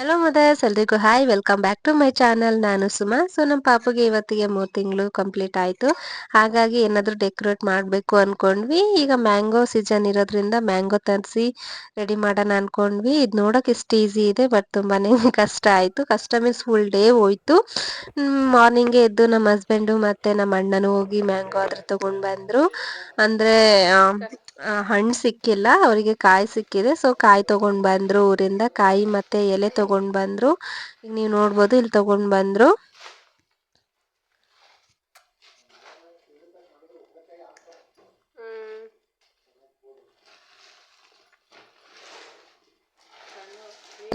Hello mothers, ಎಲ್ರಿಗೂ hi, welcome back to my channel. ನಾನು Suma. So ನಮ್ಮ ಪಾಪುಗೆ ಇವತ್ತಿಗೆ 3 ತಿಂಗಳು ಕಂಪ್ಲೀಟ್ ಆಯಿತು. ಹಾಗಾಗಿ ಏನಾದರೂ ಡೆಕೋರೇಟ್ ಮಾಡಬೇಕು ಅಂದ್ಕೊಂಡ್ವಿ. ಈಗ ಮ್ಯಾಂಗೋ ಸೀಸನ್ ಇರೋದ್ರಿಂದ ಮ್ಯಾಂಗೋ ತರಿಸಿ ರೆಡಿ ಮಾಡೋಣ ಅಂದ್ಕೊಂಡ್ವಿ. ಇದು ನೋಡೋಕೆ ಎಷ್ಟು ಈಸಿ ಇದೆ, ಬಟ್ ತುಂಬಾ ಕಷ್ಟ ಆಯಿತು. ಕಷ್ಟ ಮೀನ್ಸ್ ಫುಲ್ ಡೇ ಹೋಯ್ತು. ಮಾರ್ನಿಂಗೇ ಎದ್ದು ನಮ್ಮ ಹಸ್ಬೆಂಡು ಮತ್ತು ನಮ್ಮ ಅಣ್ಣನೂ ಹೋಗಿ ಮ್ಯಾಂಗೋ ಆದ್ರೆ ತೊಗೊಂಡು ಬಂದರು. ಅಂದರೆ ಹಣ್ಣು ಸಿಕ್ಕಿಲ್ಲ ಅವರಿಗೆ, ಕಾಯಿ ಸಿಕ್ಕಿದೆ. ಸೊ ಕಾಯಿ ತಗೊಂಡ್ ಬಂದ್ರು ಊರಿಂದ. ಕಾಯಿ ಮತ್ತೆ ಎಲೆ ತಗೊಂಡ್ ಬಂದ್ರು. ಈಗ ನೀವು ನೋಡ್ಬೋದು, ಇಲ್ಲಿ ತಗೊಂಡ್ ಬಂದ್ರು.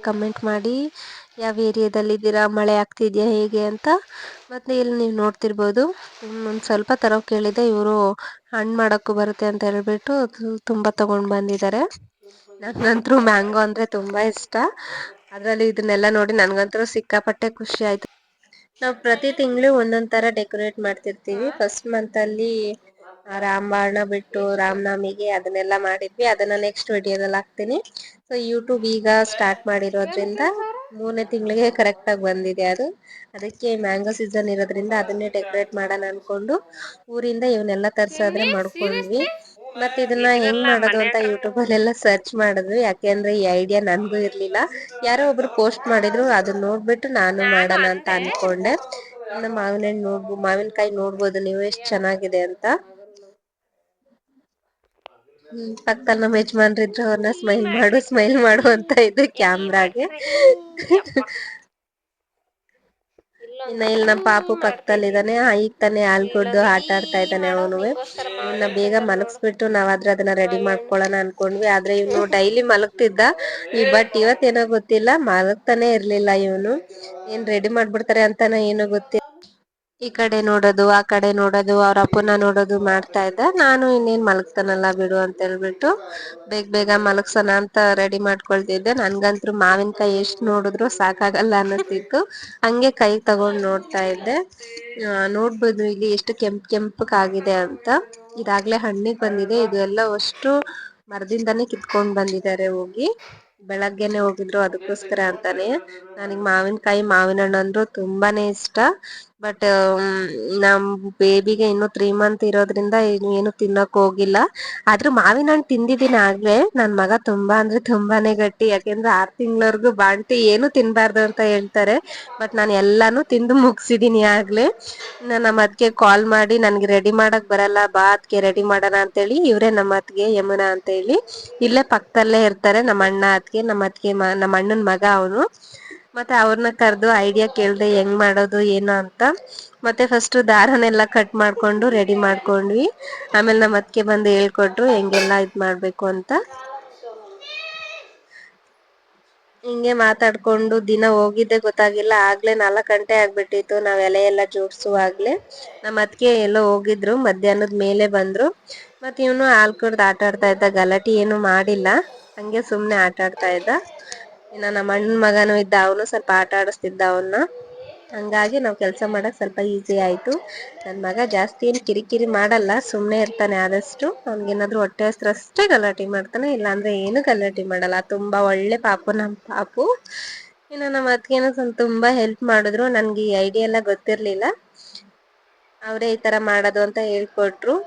ಕಮೆಂಟ್ ಮಾಡಿ ಯಾವ ಏರಿಯಾದಲ್ಲಿ ಇದ್ದೀರಾ, ಮಳೆ ಆಗ್ತಿದ್ಯಾ ಹೇಗೆ ಅಂತ. ಮತ್ತೆ ಇಲ್ಲಿ ನೀವು ನೋಡ್ತಿರ್ಬೋದು, ಒಂದು ಸ್ವಲ್ಪ ತರೋಕೆ ಕೇಳಿದೆ. ಇವರು ಹಣ್ಣು ಮಾಡೋಕ್ಕೂ ಬರುತ್ತೆ ಅಂತ ಹೇಳ್ಬಿಟ್ಟು ತುಂಬ ತಗೊಂಡು ಬಂದಿದ್ದಾರೆ. ನನಗಂತೂ ಮ್ಯಾಂಗೋ ಅಂದರೆ ತುಂಬ ಇಷ್ಟ. ಅದರಲ್ಲಿ ಇದನ್ನೆಲ್ಲ ನೋಡಿ ನನಗಂತೂ ಸಿಕ್ಕಾಪಟ್ಟೆ ಖುಷಿ ಆಯಿತು. ನಾವು ಪ್ರತಿ ತಿಂಗಳು ಒಂದೊಂದು ಥರ ಡೆಕೋರೇಟ್ ಮಾಡ್ತಿರ್ತೀವಿ. ಫಸ್ಟ್ ಮಂತಲ್ಲಿ ರಾಮಬಾಣ ಬಿಟ್ಟು ರಾಮನವಮಿಗೆ ಅದನ್ನೆಲ್ಲ ಮಾಡಿದ್ವಿ. ಅದನ್ನು ನೆಕ್ಸ್ಟ್ ವಿಡಿಯೋದಲ್ಲಿ ಹಾಕ್ತೀನಿ. ಸೊ ಯೂಟ್ಯೂಬ್ ಈಗ ಸ್ಟಾರ್ಟ್ ಮಾಡಿರೋದ್ರಿಂದ 3ನೇ ತಿಂಗಳಿಗೆ ಕರೆಕ್ಟಾಗಿ ಬಂದಿದೆ ಅದು. ಅದಕ್ಕೆ ಮ್ಯಾಂಗೋ ಸೀಸನ್ ಇರೋದ್ರಿಂದ ಅದನ್ನೇ ಡೆಕೋರೇಟ್ ಮಾಡೋಣ ಅಂದ್ಕೊಂಡು ಊರಿಂದ ಇವನ್ನೆಲ್ಲ ತರಿಸಾದ್ರೆ ಮಾಡ್ಕೊಂಡ್ವಿ. ಮತ್ತು ಇದನ್ನ ಹೆಂಗ್ ಮಾಡೋದು ಅಂತ ಯೂಟ್ಯೂಬಲ್ಲೆಲ್ಲ ಸರ್ಚ್ ಮಾಡಿದ್ವಿ. ಯಾಕೆಂದ್ರೆ ಈ ಐಡಿಯಾ ನನಗೂ ಇರಲಿಲ್ಲ. ಯಾರೋ ಒಬ್ರು ಪೋಸ್ಟ್ ಮಾಡಿದ್ರು, ಅದನ್ನ ನೋಡ್ಬಿಟ್ಟು ನಾನು ಮಾಡೋಣ ಅಂತ ಅನ್ಕೊಂಡೆ. ಇನ್ನು ಮಾವಿನಕಾಯಿ ನೋಡ್ಬೋದು ನೀವು ಎಷ್ಟು ಚೆನ್ನಾಗಿದೆ ಅಂತ. ಪಕ್ಕದಲ್ಲಿ ನಮ್ಮ ಯಜಮಾನ್ರಿದ್ರು, ಅವ್ರನ್ನ ಸ್ಮೈಲ್ ಮಾಡು ಅಂತ ಇದ್ದು ಕ್ಯಾಮ್ರಾಗೆ. ಇನ್ನ ಇಲ್ಲಿ ನಮ್ಮ ಪಾಪು ಪಕ್ಕದಲ್ಲಿದ್ದಾನೆ. ಈಗ ತಾನೇ ಹಾಲು ಕುಡ್ದು ಆಟ ಆಡ್ತಾ ಇದ್ದಾನೆ ಅವನುವೆ. ಇವನ್ನ ಬೇಗ ಮಲಗಿಸ್ಬಿಟ್ಟು ನಾವಾದ್ರೆ ಅದನ್ನ ರೆಡಿ ಮಾಡ್ಕೊಳ್ಳೋಣ ಅನ್ಕೊಂಡ್ವಿ. ಆದ್ರೆ ಇವನು ಡೈಲಿ ಮಲಗ್ತಿದ್ದ, ಬಟ್ ಇವತ್ತೇನೋ ಗೊತ್ತಿಲ್ಲ, ಮಲಗ್ತಾನೆ ಇರ್ಲಿಲ್ಲ ಇವನು. ಏನ್ ರೆಡಿ ಮಾಡ್ಬಿಡ್ತಾರೆ ಅಂತಾನ ಏನೋ ಗೊತ್ತಿಲ್ಲ. ಈ ಕಡೆ ನೋಡೋದು ಆ ಕಡೆ ನೋಡೋದು, ಅವ್ರ ಅಪ್ಪನ ನೋಡೋದು ಮಾಡ್ತಾ ಇದ್ದ. ನಾನು ಇನ್ನೇನ್ ಮಲಗ್ತಾನಲ್ಲ ಬಿಡು ಅಂತ ಹೇಳ್ಬಿಟ್ಟು ಬೇಗ ಬೇಗ ಮಲಗ್ಸೋಣ ಅಂತ ರೆಡಿ ಮಾಡ್ಕೊಳ್ತಿದ್ದೆ. ನನ್ಗಂತೂ ಮಾವಿನಕಾಯಿ ಎಷ್ಟು ನೋಡಿದ್ರು ಸಾಕಾಗಲ್ಲ ಅನ್ನಿಸ್ತಿತ್ತು. ಹಂಗೆ ಕೈ ತಗೊಂಡ್ ನೋಡ್ತಾ ಇದ್ದೆ. ನೋಡ್ಬೋದು ಇಲ್ಲಿ ಎಷ್ಟು ಕೆಂಪಗಾಗಿದೆ ಅಂತ. ಇದಾಗ್ಲೇ ಹಣ್ಣಿಗೆ ಬಂದಿದೆ. ಇದು ಎಲ್ಲ ಅಷ್ಟು ಮರದಿಂದಾನೇ ಕಿತ್ಕೊಂಡ್ ಬಂದಿದ್ದಾರೆ ಹೋಗಿ. ಬೆಳಗ್ಗೆನೆ ಹೋಗಿದ್ರು ಅದಕ್ಕೋಸ್ಕರ ಅಂತಾನೆ. ನನಗೆ ಮಾವಿನ ಹಣ್ಣು ಅಂದ್ರು ತುಂಬಾನೇ ಇಷ್ಟ. ಬಟ್ ನಮ್ ಬೇಬಿಗೆ ಇನ್ನು 3 ಮಂತ್ ಇರೋದ್ರಿಂದ ಏನು ತಿನ್ನಕ್ ಹೋಗಿಲ್ಲ. ಆದ್ರೂ ಮಾವಿನ ಹಣ್ಣು ತಿಂದಿದ್ದೀನಿ ಆಗ್ಲೇ. ನನ್ ಮಗ ತುಂಬಾ ಅಂದ್ರೆ ತುಂಬಾನೇ ಗಟ್ಟಿ. ಯಾಕೆಂದ್ರೆ 6 ತಿಂಗಳವರೆಗೂ ಬಾಣ್ತಿ ಏನು ತಿನ್ಬಾರ್ದು ಅಂತ ಹೇಳ್ತಾರೆ. ಬಟ್ ನಾನು ಎಲ್ಲಾನು ತಿಂದು ಮುಗಿಸಿದೀನಿ ಆಗ್ಲೇ. ನಮ್ಮ ಅತ್ತಿಗೆ ಕಾಲ್ ಮಾಡಿ, ನನ್ಗೆ ರೆಡಿ ಮಾಡಕ್ ಬರಲ್ಲ, ಬಾ ಅತ್ತಿಗೆ ರೆಡಿ ಮಾಡೋಣ ಅಂತೇಳಿ. ಇವ್ರೆ ನಮ್ಮ ಅತ್ತಿಗೆ ಯಮುನಾ ಅಂತ ಹೇಳಿ, ಇಲ್ಲೇ ಪಕ್ಕದಲ್ಲೇ ಇರ್ತಾರೆ. ನಮ್ಮ ಅಣ್ಣ ಅತ್ತಿಗೆ, ನಮ್ಮ ಅಣ್ಣನ ಮಗ ಅವನು. ಮತ್ತೆ ಅವ್ರನ್ನ ಕರೆದು ಐಡಿಯಾ ಕೇಳ್ದೆ ಹೆಂಗ್ ಮಾಡೋದು ಏನು ಅಂತ. ಮತ್ತೆ ಫಸ್ಟ್ ದಾರನೆಲ್ಲ ಕಟ್ ಮಾಡ್ಕೊಂಡು ರೆಡಿ ಮಾಡ್ಕೊಂಡ್ವಿ. ಆಮೇಲೆ ನಮ್ಮ ಅತ್ತಿಗೆ ಬಂದು ಹೇಳ್ಕೊಟ್ರು ಹೆಂಗೆಲ್ಲ ಇದ್ ಮಾಡ್ಬೇಕು ಅಂತ. ಹಿಂಗೆ ಮಾತಾಡ್ಕೊಂಡು ದಿನ ಹೋಗಿದ್ದೆ ಗೊತ್ತಾಗಿಲ್ಲ. ಆಗ್ಲೇ 4 ಗಂಟೆ ಆಗ್ಬಿಟ್ಟಿತ್ತು. ನಾವ್ ಎಲೆ ಎಲ್ಲ ಜೋಡ್ಸುವಾಗ್ಲೇ. ನಮ್ಮ ಅತ್ತಿಗೆ ಎಲ್ಲೋ ಹೋಗಿದ್ರು, ಮಧ್ಯಾಹ್ನದ ಮೇಲೆ ಬಂದ್ರು. ಮತ್ತೆ ಇವನು ಹಾಲ್ ಕುಡ್ದು ಆಟ ಆಡ್ತಾ ಇದ್ದ. ಗಲಾಟೆ ಏನು ಮಾಡಿಲ್ಲ, ಹಂಗೆ ಸುಮ್ನೆ ಆಟ ಆಡ್ತಾ ಇದ್ದ. ಇನ್ನ ನಮ್ಮ ಅಣ್ಣನ ಮಗನೂ ಇದ್ದ, ಅವನು ಸ್ವಲ್ಪ ಆಟ ಆಡಿಸ್ತಿದ್ದ ಅವನ್ನ. ಹಂಗಾಗಿ ನಾವ್ ಕೆಲ್ಸ ಮಾಡಕ್ ಸ್ವಲ್ಪ ಈಸಿ ಆಯ್ತು. ನನ್ ಮಗ ಜಾಸ್ತಿ ಏನ್ ಕಿರಿಕಿರಿ ಮಾಡಲ್ಲ, ಸುಮ್ನೆ ಇರ್ತಾನೆ. ಆದಷ್ಟು ಅವ್ನಿಗೇನಾದ್ರೂ ಹೊಟ್ಟೆ ಹಸ್ರಷ್ಟೇ ಗಲಾಟೆ ಮಾಡ್ತಾನೆ, ಇಲ್ಲಾಂದ್ರೆ ಏನು ಗಲಾಟೆ ಮಾಡಲ್ಲ. ತುಂಬಾ ಒಳ್ಳೆ ಪಾಪು ನಮ್ ಪಾಪು. ಇನ್ನು ನಮ್ಮ ಅತ್ತಿಗೆನೂ ತುಂಬಾ ಹೆಲ್ಪ್ ಮಾಡಿದ್ರು. ನನ್ಗೆ ಈ ಐಡಿಯಾ ಎಲ್ಲ ಗೊತ್ತಿರ್ಲಿಲ್ಲ, ಅವರೇ ಈ ತರ ಮಾಡೋದು ಅಂತ ಹೇಳ್ಕೊಟ್ರು.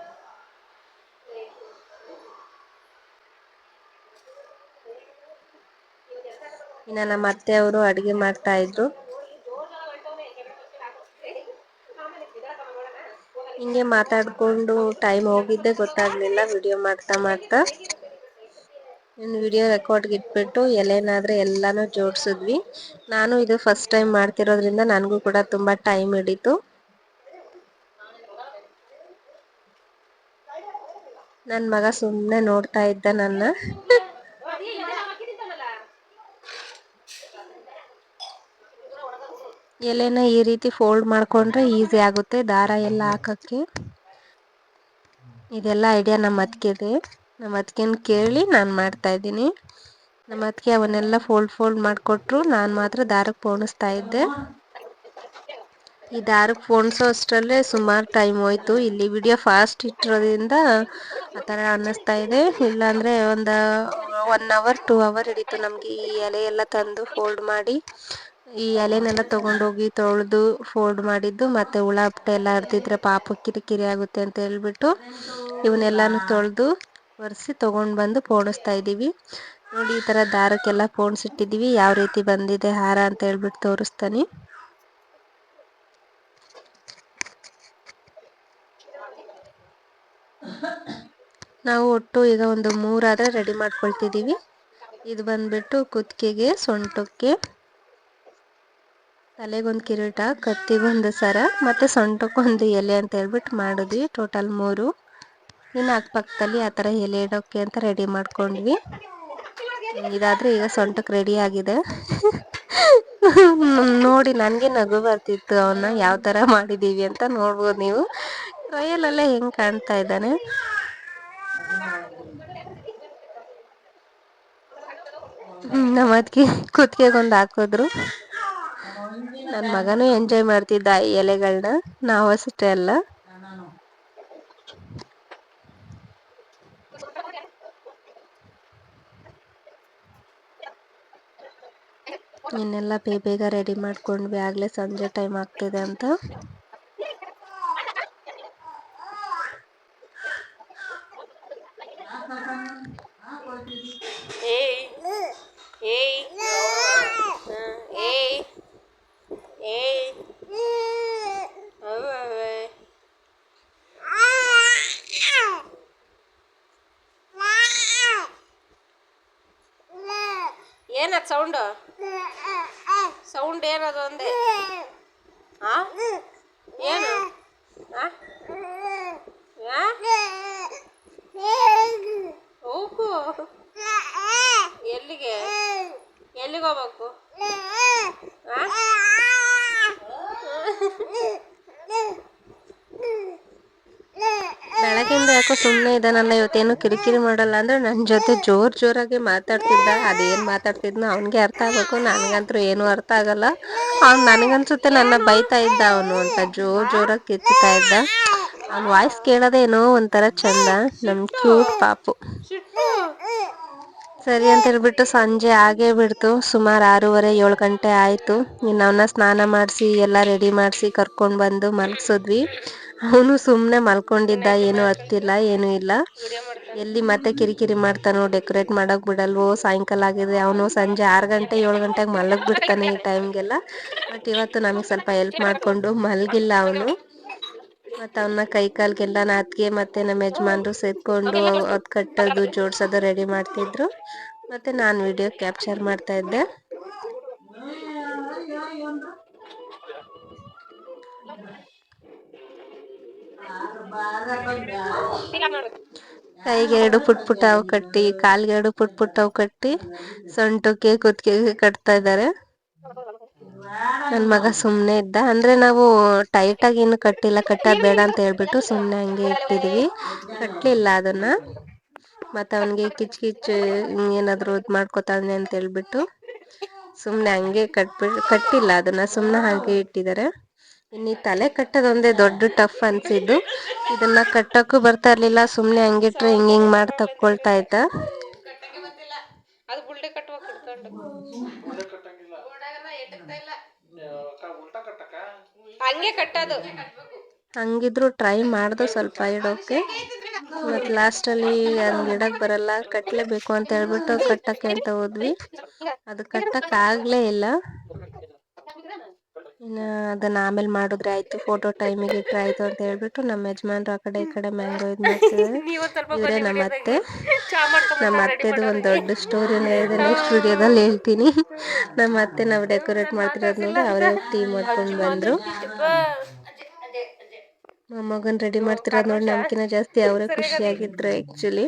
ಇನ್ನ ನಮ್ಮ ಅತ್ತೆ ಅವರು ಅಡಿಗೆ ಮಾಡ್ತಾ ಇದ್ರು. ಹಿಂಗೆ ಮಾತಾಡ್ಕೊಂಡು ಟೈಮ್ ಹೋಗಿದ್ದೆ ಗೊತ್ತಾಗ್ಲಿಲ್ಲ, ವಿಡಿಯೋ ಮಾಡ್ತಾ ಮಾಡ್ತಾ. ಇನ್ನು ವಿಡಿಯೋ ರೆಕಾರ್ಡ್ಗೆ ಇಟ್ಬಿಟ್ಟು ಎಲೆನಾದ್ರೆ ಎಲ್ಲಾನು ಜೋಡ್ಸಿದ್ವಿ. ನಾನು ಇದು ಫಸ್ಟ್ ಟೈಮ್ ಮಾಡ್ತಿರೋದ್ರಿಂದ ನನಗೂ ಕೂಡ ತುಂಬಾ ಟೈಮ್ ಹಿಡಿತು. ನನ್ ಮಗ ಸುಮ್ನೆ ನೋಡ್ತಾ ಇದ್ದ ನನ್ನ. ಎಲೆನ ಈ ರೀತಿ ಫೋಲ್ಡ್ ಮಾಡ್ಕೊಂಡ್ರೆ ಈಸಿ ಆಗುತ್ತೆ ದಾರ ಎಲ್ಲ ಹಾಕಕ್ಕೆ. ಇದೆಲ್ಲ ಐಡಿಯಾ ನಮ್ಮ ಅತ್ತಿಗೆದೆ. ನಮ್ಮ ಅತ್ತಿಗೆನ ಕೇಳಿ ನಾನು ಮಾಡ್ತಾ ಇದ್ದೀನಿ. ನಮ್ಮ ಅತ್ತಿಗೆ ಅವನ್ನೆಲ್ಲ ಫೋಲ್ಡ್ ಮಾಡಿಕೊಟ್ರು. ನಾನು ಮಾತ್ರ ದಾರಕ್ಕೆ ಪೋಣಿಸ್ತಾ ಇದ್ದೆ. ಈ ದಾರಕ್ಕೆ ಪೋಣಿಸೋ ಅಷ್ಟರಲ್ಲೇ ಸುಮಾರು ಟೈಮ್ ಹೋಯ್ತು. ಇಲ್ಲಿ ವಿಡಿಯೋ ಫಾಸ್ಟ್ ಇಟ್ಟಿರೋದ್ರಿಂದ ಆ ಥರ ಅನ್ನಿಸ್ತಾ ಇದೆ. ಇಲ್ಲಾಂದರೆ ಒಂದು 1 ಅವರ್ 2 ಅವರ್ ಹಿಡಿತು ನಮಗೆ ಈ ಎಲೆ ಎಲ್ಲ ತಂದು ಫೋಲ್ಡ್ ಮಾಡಿ. ಈ ಎಲೆನೆಲ್ಲ ತಗೊಂಡೋಗಿ ತೊಳೆದು ಫೋಲ್ಡ್ ಮಾಡಿದ್ದು. ಮತ್ತೆ ಹುಳ ಹಪ್ಟೆ ಎಲ್ಲ ಹರ್ದಿದ್ರೆ ಪಾಪ ಕಿರಿಕಿರಿ ಆಗುತ್ತೆ ಅಂತ ಹೇಳ್ಬಿಟ್ಟು ಇವನ್ನೆಲ್ಲಾನು ತೊಳೆದು ಒರೆಸಿ ತಗೊಂಡ್ ಬಂದು ಪೋಣಿಸ್ತಾ ಇದೀವಿ. ನೋಡಿ ಈ ತರ ದಾರಕ್ಕೆಲ್ಲ ಪೋಣಿಸಿಟ್ಟಿದೀವಿ. ಯಾವ ರೀತಿ ಬಂದಿದೆ ಹಾರ ಅಂತ ಹೇಳ್ಬಿಟ್ಟು ತೋರಿಸ್ತಾನೆ. ನಾವು ಒಟ್ಟು ಈಗ ಒಂದು 3 ಆದ್ರೆ ರೆಡಿ ಮಾಡ್ಕೊಳ್ತಿದೀವಿ. ಇದು ಬಂದ್ಬಿಟ್ಟು ಕುತ್ತಿಗೆಗೆ, ಸೊಂಟಕ್ಕೆ, ತಲೆಗೊಂದು ಕಿರೀಟ, ಕತ್ತಿಗೊಂದು ಸರ, ಮತ್ತೆ ಸೊಂಟಕ್ಕೊಂದು ಎಲೆ ಅಂತ ಹೇಳ್ಬಿಟ್ಟು ಮಾಡಿದ್ವಿ. ಟೋಟಲ್ 3. ಇನ್ನು ಅಕ್ಕಪಕ್ಕದಲ್ಲಿ ಆ ಥರ ಎಲೆ ಇಡೋಕ್ಕೆ ಅಂತ ರೆಡಿ ಮಾಡ್ಕೊಂಡ್ವಿ. ಇದಾದ್ರೆ ಈಗ ಸೊಂಟಕ್ಕೆ ರೆಡಿ ಆಗಿದೆ. ನೋಡಿ ನನಗೆ ನಗು ಬರ್ತಿತ್ತು. ಅವನ್ನ ಯಾವ ಥರ ಮಾಡಿದ್ದೀವಿ ಅಂತ ನೋಡ್ಬೋದು ನೀವು. ಟ್ರಯಲೆಲ್ಲ ಹೆಂಗೆ ಕಾಣ್ತಾ ಇದ್ದಾನೆ. ನಮ್ಮ ಅದಕ್ಕೆ ಕುತ್ತಿಗೆಗೊಂದು ಹಾಕಿದ್ರು. ನನ್ನ ಮಗನೂ ಎಂಜಾಯ್ ಮಾಡ್ತಿದ್ದ ಈ ಎಲೆಗಳನ್ನ. ನಾವು ಅಷ್ಟೇ ಅಲ್ಲ. ಇನ್ನೆಲ್ಲ ಬೇಗ ರೆಡಿ ಮಾಡ್ಕೊಂಡ್ವಿ. ಆಗಲೇ ಸಂಜೆ ಟೈಮ್ ಆಗ್ತಿದೆ ಅಂತ. ಏನದು ಸೌಂಡ್ ಏನದು ಅಂದೆ. ಏನು ಹೋಗು. ಎಲ್ಲಿಗೆ ಹೋಗ್ಬೇಕು? ಬೆಳಗಿಂದ ಯಾಕೋ ಸುಮ್ಮನೆ ಇದ್ದಾನಲ್ಲ, ಇವತ್ತೇನು ಕಿರಿಕಿರಿ ಮಾಡಲ್ಲ. ಅಂದ್ರೆ ನನ್ನ ಜೊತೆ ಜೋರಾಗಿ ಮಾತಾಡ್ತಿದ್ದ. ಅದೇನು ಮಾತಾಡ್ತಿದ್ನೋ ಅವನಿಗೆ ಅರ್ಥ ಆಗಬೇಕು, ನನಗಂತೂ ಏನೂ ಅರ್ಥ ಆಗಲ್ಲ. ಅವ್ನು ನನಗನ್ಸುತ್ತೆ ನನ್ನ ಬೈತಾ ಇದ್ದ ಅವನು ಅಂತ. ಜೋರಾಗಿ ಕಿರ್ಚ್ತಾ ಇದ್ದ. ಅವ್ನ ವಾಯ್ಸ್ ಕೇಳೋದೇ ಏನೋ ಒಂಥರ ಚಂದ. ನಮ್ಮ ಕ್ಯೂಟ್ ಪಾಪು. ಸರಿ ಅಂತ ಹೇಳ್ಬಿಟ್ಟು ಸಂಜೆ ಆಗೇ ಬಿಡ್ತು. ಸುಮಾರು 6:30 7 ಗಂಟೆ ಆಯಿತು. ಇನ್ನು ಅವನ್ನ ಸ್ನಾನ ಮಾಡಿಸಿ ಎಲ್ಲ ರೆಡಿ ಮಾಡಿಸಿ ಕರ್ಕೊಂಡು ಬಂದು ಮಲಗಿಸಿದ್ವಿ. ಅವನು ಸುಮ್ಮನೆ ಮಲ್ಕೊಂಡಿದ್ದ. ಏನು ಹತ್ತಿಲ್ಲ, ಏನೂ ಇಲ್ಲ. ಎಲ್ಲಿ ಮತ್ತೆ ಕಿರಿಕಿರಿ ಮಾಡ್ತಾನೋ, ಡೆಕೋರೇಟ್ ಮಾಡೋಕೆ ಬಿಡಲ್ವೋ. ಸಾಯಂಕಾಲ ಆಗಿದೆ. ಅವನು ಸಂಜೆ 6 ಗಂಟೆ 7 ಗಂಟೆಗೆ ಮಲಗಿಬಿಡ್ತಾನೆ ಈ ಟೈಮ್ಗೆಲ್ಲ. ಬಟ್ ಇವತ್ತು ನಮಗೆ ಸ್ವಲ್ಪ ಹೆಲ್ಪ್ ಮಾಡಿಕೊಂಡು ಮಲಗಿಲ್ಲ ಅವನು. ಮತ್ತು ಅವನ್ನ ಕೈಕಾಲಿಗೆಲ್ಲ ನಾದ್ಗೆ ಮತ್ತು ನಮ್ಮ ಯಜಮಾನ್ರು ಸೇದ್ಕೊಂಡು ಅದು ಕಟ್ಟೋದು ಜೋಡಿಸೋದು ರೆಡಿ ಮಾಡ್ತಿದ್ರು. ಮತ್ತು ನಾನು ವಿಡಿಯೋ ಕ್ಯಾಪ್ಚರ್ ಮಾಡ್ತಾ ಇದ್ದೆ. ಕೈಗೆ 2 ಪುಟ್ಟ ಅವು ಕಟ್ಟಿ, ಕಾಲಿಗೆ 2 ಪುಟ್ಟ ಅವು ಕಟ್ಟಿ, ಸೊಂಟಕ್ಕೆ ಕುತ್ತಿಗೆಗೆ ಕಟ್ತಾ ಇದ್ದಾರೆ. ನನ್ನ ಮಗ ಸುಮ್ಮನೆ ಇದ್ದ. ಅಂದರೆ ನಾವು ಟೈಟಾಗಿ ಏನು ಕಟ್ಟಿಲ್ಲ, ಕಟ್ಟೋದು ಬೇಡ ಅಂತ ಹೇಳ್ಬಿಟ್ಟು ಸುಮ್ಮನೆ ಹಂಗೆ ಇಟ್ಟಿದ್ವಿ. ಕಟ್ಟಲಿಲ್ಲ ಅದನ್ನು. ಮತ್ತು ಅವನಿಗೆ ಕಿಚ್ಚು ಏನಾದರೂ ಇದು ಮಾಡ್ಕೊತಾನೆ ಅಂತ ಹೇಳ್ಬಿಟ್ಟು ಸುಮ್ಮನೆ ಹಂಗೆ ಕಟ್ಟಿಲ್ಲ ಅದನ್ನು, ಸುಮ್ಮನೆ ಹಾಗೆ ಇಟ್ಟಿದ್ದಾರೆ. ಇನ್ನು ಈ ತಲೆ ಕಟ್ಟೋದೊಂದೇ ದೊಡ್ಡ ಟಫ್ ಅನಿಸಿದ್ದು. ಇದನ್ನು ಕಟ್ಟೋಕ್ಕೂ ಬರ್ತಾ ಇರಲಿಲ್ಲ. ಸುಮ್ಮನೆ ಹಂಗಿಟ್ರೆ ಹಿಂಗೆ ಮಾಡಿ ತಕ್ಕೊಳ್ತಾ ಇದ್ದ. ಹಂಗಿದ್ರು ಟ್ರೈ ಮಾಡ್ದು ಸ್ವಲ್ಪ ಇಡೋಕೆ. ಮತ್ತು ಲಾಸ್ಟಲ್ಲಿ ಹಂಗೆ ಇಡಕ್ಕೆ ಬರಲ್ಲ, ಕಟ್ಟಲೇಬೇಕು ಅಂತ ಹೇಳ್ಬಿಟ್ಟು ಕಟ್ಟಕ್ಕೆ ಅಂತ ಹೋದ್ವಿ. ಅದು ಕಟ್ಟಕ್ಕಾಗಲೇ ಇಲ್ಲ. ಇನ್ನು ಅದನ್ನು ಆಮೇಲೆ ಮಾಡಿದ್ರೆ ಆಯಿತು, ಫೋಟೋ ಟೈಮಿಗೆ ಇಟ್ಟರೆ ಆಯಿತು ಅಂತ ಹೇಳ್ಬಿಟ್ಟು ನಮ್ಮ ಯಜಮಾನ್ರು ಆ ಕಡೆ ಈ ಕಡೆ ಮ್ಯಾಂಗೋ ಇದು ಮಾಡ್ತಿದ್ದಾರೆ. ಇವರೇ ನಮ್ಮ ಅತ್ತೆ. ನಮ್ಮ ಅತ್ತೆದು ಒಂದು ದೊಡ್ಡ ಸ್ಟೋರಿನ ಇದೆ, ನೆಕ್ಸ್ಟ್ ವಿಡಿಯೋದಲ್ಲಿ ಹೇಳ್ತೀನಿ. ನಮ್ಮ ಅತ್ತೆ ನಾವು ಡೆಕೋರೇಟ್ ಮಾಡ್ತಿರೋದು ನೋಡಿ ಅವರೇ ಟೀ ಮಾಡ್ಕೊಂಡು ಬಂದರು. ಮೊಮ್ಮಗನ್ ರೆಡಿ ಮಾಡ್ತಿರೋದು ನೋಡಿ ನಮ್ಕಿನ್ನ ಜಾಸ್ತಿ ಅವರೇ ಖುಷಿಯಾಗಿದ್ರು ಆ್ಯಕ್ಚುಲಿ.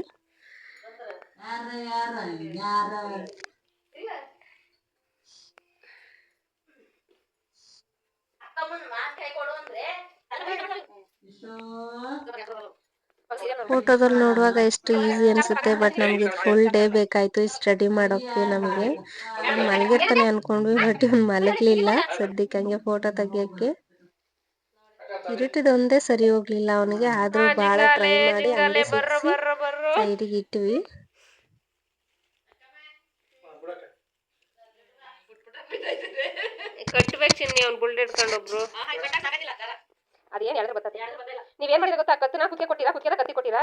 ಫೋಟೋದಲ್ಲಿ ನೋಡುವಾಗ ಎಷ್ಟು ಈಸಿ ಅನಿಸುತ್ತೆ, ಬಟ್ ನಮಗೆ ಫುಲ್ ಡೇ ಬೇಕಾಯಿತು ಇಷ್ಟು ರೆಡಿ ಮಾಡೋಕ್ಕೆ. ನಮಗೆ ಅವ್ನು ಮಲಗಿರ್ತಾನೆ ಅಂದ್ಕೊಂಡ್ವಿ, ಬಟ್ ಇವ್ನು ಮಲಗಲಿಲ್ಲ ಸದ್ಯಕ್ಕೆ. ಹಂಗೆ ಫೋಟೋ ತೆಗಿಯೋಕ್ಕೆ ಕಿರೀಟದೊಂದೇ ಸರಿ ಹೋಗಲಿಲ್ಲ ಅವನಿಗೆ. ಆದರೂ ಭಾಳ ಟ್ರೈ ಮಾಡಿ ಹಂಗೆ ಸುತ್ತಿಸಿ ಸೈಡಿಗೆ ಇಟ್ವಿ. ಕಟ್ಬೇಕು ಚಿನ್ನಿ ಅವ್ನು ಬುಲ್ಡ್ ಹಿಡ್ಕೊಂಡೊಬ್ರು. ಅದೇನು ಹೇಳಿದ್ರೆ ಬರ್ತದೆ. ನೀವೇನ್ ಮಾಡಿದ್ರೆ ಗೊತ್ತಾ, ಕತ್ತನ ಕುಕ್ಕೆ ಕೊಟ್ಟಿರಾ, ಕುಕ್ಕೆಲ್ಲ ಕತ್ತಿ ಕೊಟ್ಟಿರಾ.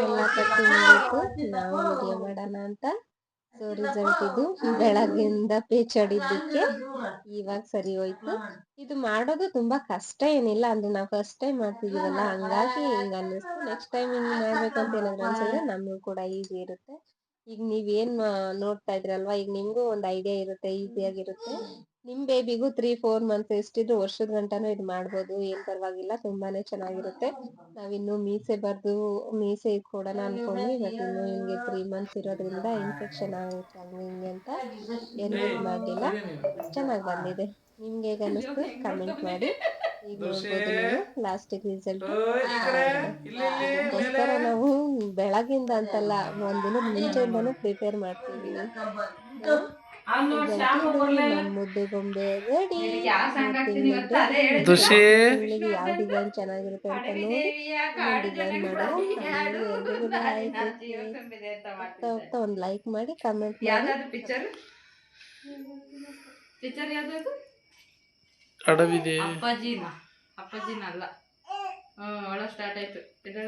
ಎಲ್ಲ ಕಟ್ಟಿ ಮುಗೀತು. ನಾವು ವಿಡಿಯೋ ಮಾಡೋಣ ಅಂತ. ಸೊ ರಿಸಲ್ಟ್ ಇದು. ಬೆಳಗ್ಗೆಯಿಂದ ಪೇಚಾಡಿದ್ದಕ್ಕೆ ಇವಾಗ ಸರಿ ಹೋಯ್ತು. ಇದು ಮಾಡೋದು ತುಂಬಾ ಕಷ್ಟ ಏನಿಲ್ಲ, ಅಂದ್ರೆ ನಾವು ಫಸ್ಟ್ ಟೈಮ್ ಮಾಡ್ತಿದೀವಲ್ಲ, ಹಂಗಾಗಿ ಹಿಂಗ ಅನ್ನಿಸ್ತು. ನೆಕ್ಸ್ಟ್ ಟೈಮ್ ಹಿಂಗ್ ಮಾಡ್ಬೇಕು ಅಂತ ಏನಾದ್ರು ಅನ್ಸಿದ್ರೆ ನಮಗೂ ಕೂಡ ಈಸಿ ಇರುತ್ತೆ. ಈಗ ನೀವೇನ್ ನೋಡ್ತಾ ಇದ್ರಲ್ವಾ, ಈಗ ನಿಮ್ಗೂ ಒಂದ್ ಐಡಿಯಾ ಇರುತ್ತೆ, ಈಸಿಯಾಗಿರುತ್ತೆ. ನಿಮ್ ಬೇಬಿಗೂ 3-4 ಮಂತ್ಸ್ ಎಷ್ಟಿದ್ರು ವರ್ಷದ ಗಂಟನೂ ಇದು ಮಾಡ್ಬೋದು, ಏನ್ ಪರವಾಗಿಲ್ಲ, ತುಂಬಾನೇ ಚೆನ್ನಾಗಿರುತ್ತೆ. ನಾವಿನ್ನು ಮೀಸೆ ಮೀಸೆ ಕೊಡೋಣ ಅನ್ಕೊಂಡ್ವಿ, ಬಟ್ ಇನ್ನು ಹಿಂಗೆ 3 ಮಂತ್ಸ್ ಇರೋದ್ರಿಂದ ಇನ್ಫೆಕ್ಷನ್ ಆಗುತ್ತೆ ಹಂಗೆ ಹಿಂಗೆ ಅಂತ ಏನು ಇದು ಮಾಡಿಲ್ಲ. ಚೆನ್ನಾಗಿ ಬಂದಿದೆ. ನಿಮ್ಗೆ ಹೇಗೆ ಅನ್ನಿಸ್ತು ಕಮೆಂಟ್ ಮಾಡಿ. ಈಗ ನೋಡ್ಬೋದು ನೀವು ಲಾಸ್ಟಿಗೆ ರಿಸಲ್ಟ್. ಇದಕ್ಕೋಸ್ಕರ ನಾವು ಬೆಳಗಿಂದ ಅಂತಲ್ಲ, ಒಂದಿನದ ಮುಂಚೆಯಿಂದಾನು ಪ್ರಿಪೇರ್ ಮಾಡ್ತಿದೀವಿ. ನಮ್ಮ ಮುದ್ದು ಗೊಂಬೆ ರೆಡಿ. 3 ತಿಂಗಳಿಗೆ ಯಾವ ಡಿಸೈನ್ ಚೆನ್ನಾಗಿರುತ್ತೆ ಅಂತ ನೋಡಿ ಡಿಸೈನ್ ಮಾಡೋಣ. ಎಲ್ರಿಗೂ ಬಾಯ್, ಹೋಗ್ತಾ ಹೋಗ್ತಾ ಒಂದು ಲೈಕ್ ಮಾಡಿ, ಕಮೆಂಟ್ ಮಾಡಿ. ಪಿಕ್ಚರ್ ಯಾವ್ದು? ಅಡವಿದೆ. ಅಪ್ಪಾಜಿನ ಅಲ್ಲ. ಒಳ ಸ್ಟಾರ್ಟ್ ಆಯ್ತು. ಇದಳ